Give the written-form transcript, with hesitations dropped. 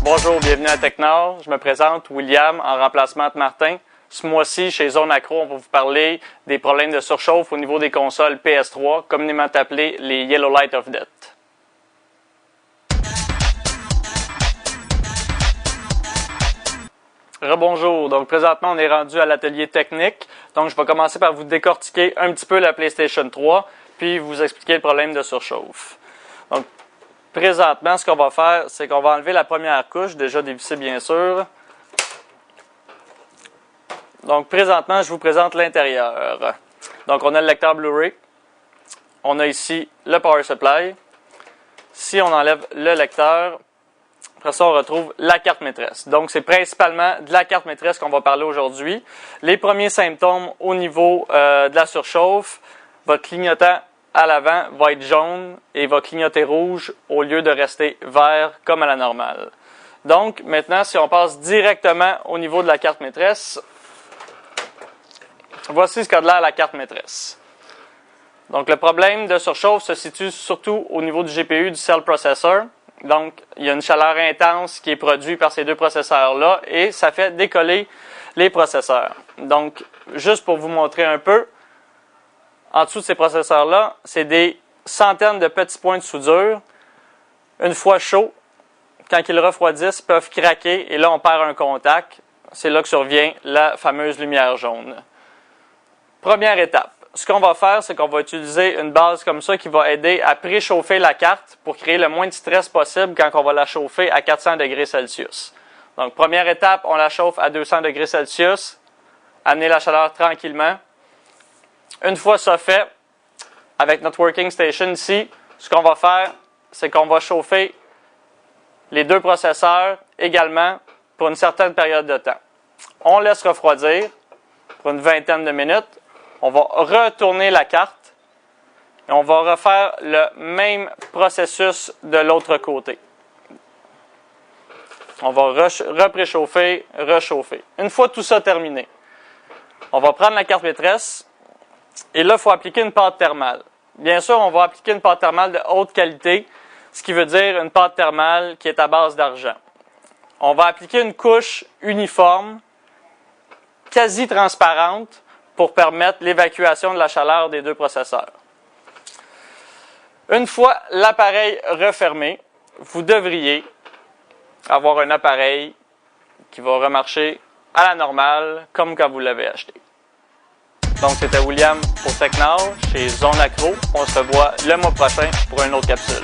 Bonjour, bienvenue à Technor. Je me présente, William, en remplacement de Martin. Ce mois-ci, chez Zone Accro, on va vous parler des problèmes de surchauffe au niveau des consoles PS3, communément appelées les Yellow Light of Death. Rebonjour, donc présentement on est rendu à l'atelier technique, donc je vais commencer par vous décortiquer un petit peu la PlayStation 3, puis vous expliquer le problème de surchauffe. Donc présentement ce qu'on va faire, c'est qu'on va enlever la première couche, déjà dévissée bien sûr. Donc présentement je vous présente l'intérieur. Donc on a le lecteur Blu-ray, on a ici le power supply. Si on enlève le lecteur, après ça, on retrouve la carte maîtresse. Donc, c'est principalement de la carte maîtresse qu'on va parler aujourd'hui. Les premiers symptômes au niveau de la surchauffe, votre clignotant à l'avant va être jaune et va clignoter rouge au lieu de rester vert comme à la normale. Donc, maintenant, si on passe directement au niveau de la carte maîtresse, voici ce qu'a de l'air la carte maîtresse. Donc, le problème de surchauffe se situe surtout au niveau du GPU, du Cell Processor. Donc, il y a une chaleur intense qui est produite par ces deux processeurs-là et ça fait décoller les processeurs. Donc, juste pour vous montrer un peu, en dessous de ces processeurs-là, c'est des centaines de petits points de soudure. Une fois chauds, quand ils refroidissent, ils peuvent craquer et là, on perd un contact. C'est là que survient la fameuse lumière jaune. Première étape. Ce qu'on va faire, c'est qu'on va utiliser une base comme ça qui va aider à préchauffer la carte pour créer le moins de stress possible quand on va la chauffer à 400 degrés Celsius. Donc, première étape, on la chauffe à 200 degrés Celsius, amener la chaleur tranquillement. Une fois ça fait, avec notre working station ici, ce qu'on va faire, c'est qu'on va chauffer les deux processeurs également pour une certaine période de temps. On laisse refroidir pour une vingtaine de minutes. On va retourner la carte et on va refaire le même processus de l'autre côté. On va repréchauffer, rechauffer. Une fois tout ça terminé, on va prendre la carte maîtresse et là, il faut appliquer une pâte thermale. Bien sûr, on va appliquer une pâte thermale de haute qualité, ce qui veut dire une pâte thermale qui est à base d'argent. On va appliquer une couche uniforme, quasi transparente, pour permettre l'évacuation de la chaleur des deux processeurs. Une fois l'appareil refermé, vous devriez avoir un appareil qui va remarcher à la normale, comme quand vous l'avez acheté. Donc, c'était William pour Technor, chez Zone Accro. On se revoit le mois prochain pour une autre capsule.